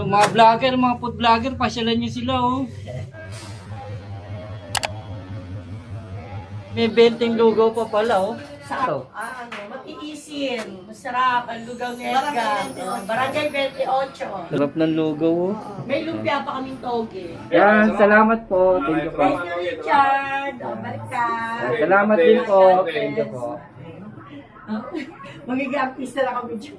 mga vlogger, mga food vlogger, pasyalan nyo sila, oh. May benteng lugaw pa pala, oh. Ito. Matiisin. Masarap. Ang lugaw ni Edgar. Barangay 28. Sarap ng lugaw, oh. May lumpia pa kaming toge. Yan, salamat po. Thank you po. Thank you, Richard. Balik ka. Salamat din po. Thank you po. Magiging artista na kami dyan.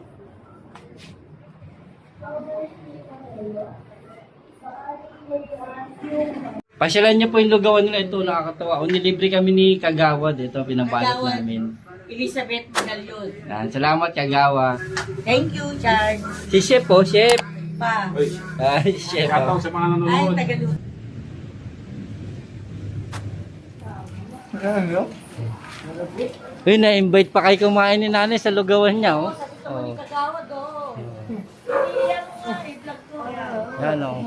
Pasyalan niyo po yung lugawan nila. Ito, nakakatawa. O, nilibre kami ni Kagawad. Ito, pinabalot Kagawad. namin. Elizabeth Magalyon. Yan, salamat Kagawa. Thank you, Chard. Si Chef po, Chef. Pa. Ay, Chef. Katong sa mga Ay, nanonood. Tagalog. Uy, na-invite pa kayo kumain ni nanay sa lugawan niya, oh. Oh. Kagawad, oh. Iyan mo nga, i-vlog ko. Yan, oh.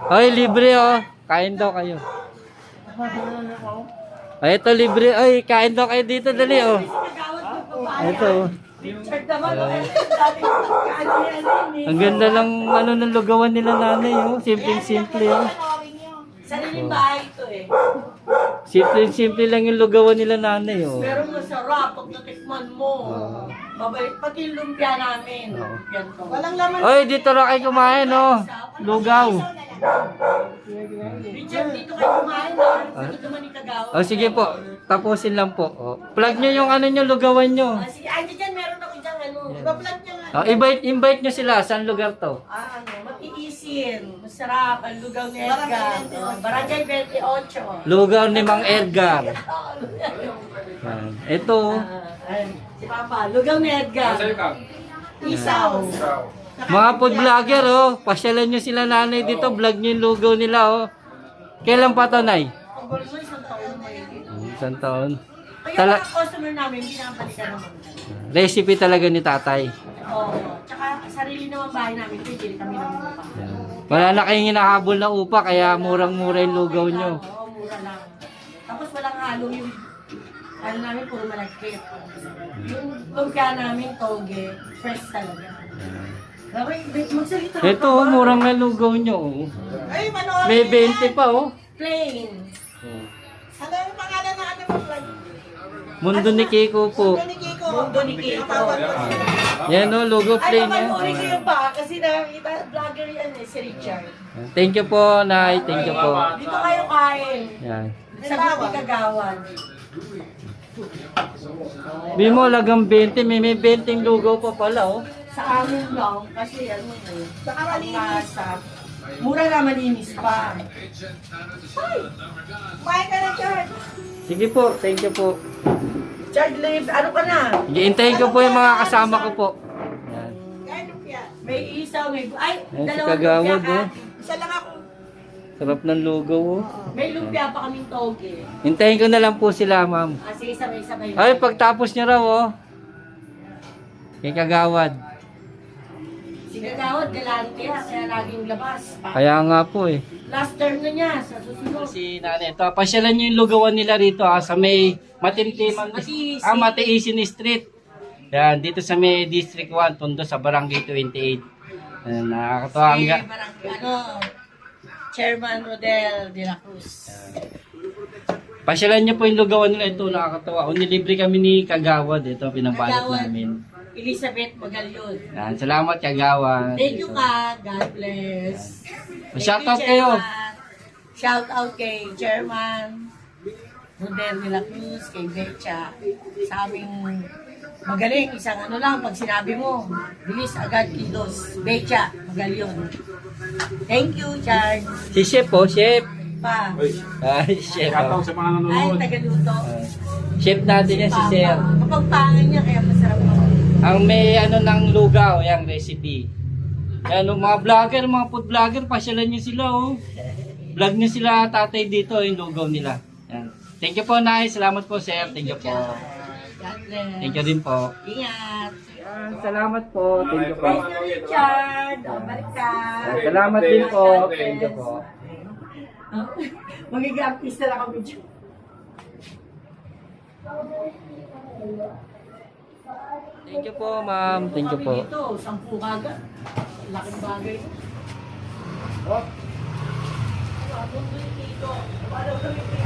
Ay, libre, oh. Kain daw kayo. Ay, ito libre. Ay, kain daw kayo dito, dali, oh. Kagawad ko pa. Ito, oh. Chard naman, oh. Dati kaano yan, eh. Ang ganda lang, ano, ng lugawan nila nanay, oh. Simple-simple, oh. Sariling bahay ito, eh. Simple lang yung lugawan nila nanay, oh. Pero masarap pag natikman mo. Mabait. Pati yung lumpia namin. Yan to. Walang laman. Oy, dito na kayo kumain, oh. Lugaw. Richard, dito kayo kumain, ha? Sagot naman ni Kagawa. Oh, sige po. Tapusin lang po. Oh. Plug nyo yung ano nyo, lugawan nyo. Sige, ay, dyan, meron ako dyan, ano. Iba-vlog niya nga. Oh, invite nyo sila. Saan lugar to? Matiisin. Masarap. Ang lugaw ni Edgar. Barangay 28. Lugaw ni Mang Edgar. Yan. Ito, oh. Si Papa, lugaw ni Edgar. Sa'yo ka. Isaw. Mga food vlogger, oh. Pasyalan nyo sila nanay dito. Vlog nyo yung lugaw nila, oh. Kailan pa to, nay? Ang gulo mo, isang taon mo yun. Isang taon. Kaya mga customer namin, binabalikan naman. Recipe talaga ni tatay. Oo. Tsaka sarili naman bahay namin, pwede kami ng upa. Wala na kayong hinahabol na upa, kaya murang-mura yung lugaw nyo. Oo, mura lang. Tapos walang halo yung ano namin, puro malagkit. Yung lumpia namin, toge, fresh talaga. Okay, magsalita ka Ito, ba? oh, murang na lugaw nyo, oh. Ay, manood May 20 pa, oh. Plain. Ano yung pangalan na ano mo? Mundo ni Kiko po. Mundo ni Kiko. Yan, oh, lugaw Ay, plain, mamanoorin ko oh. yung ba? Kasi nakakita, vlogger yan eh, si Richard. Thank you po, Nay. Thank you po. Dito kayo kain. Yan. Sagot ni Kagawan. Bimo, lagang 20. May 20 lugaw pa pala, oh. Sa amin lang, kasi ano eh. Baka malinis. Mura na malinis pa. Ay! Kumain ka na, Chard. Sige po, thank you po. Chard, live. Ano ka na? Hintayin ko po yung mga kasama ko po. Yan. May isaw, may... Ay, Yan, si dalawang Kagawad, lumpia oh. ka. Isa lang ako. Sarap ng lugaw, oh. May lumpia pa kaming toge. Hintayin ko na lang po sila, ma'am. Sige, sabay-sabay. Ay, pagtapos nyo raw, oh. Kay Kagawad. Si Kagawad, galante ha, kaya laging labas. Kaya nga po, eh. Last term na niya, sa susunod. Si nanay, ito, pasyalan nyo yung lugawan nila rito, sa may Matiisin. Matiisin Street. Yan, dito sa may District 1, Tondo, sa Barangay 28. Yan, nakakatawa ang Chairman Rodel de la Cruz. pasyalan nyo po yung lugawan nila ito, nakakatawa. O, nilibre kami ni Kagawad, ito, pinabalot Kagawad. namin. Elizabeth Magalyon. Yan, salamat Kagawad. Thank you ka. God bless. Shout out Thank you, kayo. Chairman. Shout out kay Chairman Rodel de la Cruz, kay Becha. Sa aming magaling, isang ano lang, pag sinabi mo, bilis agad kilos. Becha, Magalyon. Thank you, Chard. Si Chef po, Chef. Pa. Ay, Chef. Katong Oh. sa mga Ay, nanonood. tagaluto. Chef natin yan, si Sir. Kapag pangan niya, kaya masarap ako. Ang may ano ng lugaw, yung recipe. Yan, mga vlogger, mga food vlogger, pasyalan nyo sila, oh. Vlog nyo sila tatay dito, yung lugaw nila. Yan. Thank you po, Nay. Salamat po, Sir. Thank you po. God bless. Thank you din po. Ingat. Yan, salamat po. Thank you po. Thank you, Richard. Balik ka. Salamat din po. Thank you po. Magiging artista na kami dyan. Thank you po, ma'am. Thank you po. Dito, 10 kagad. Laking bagay. Paano kami dito?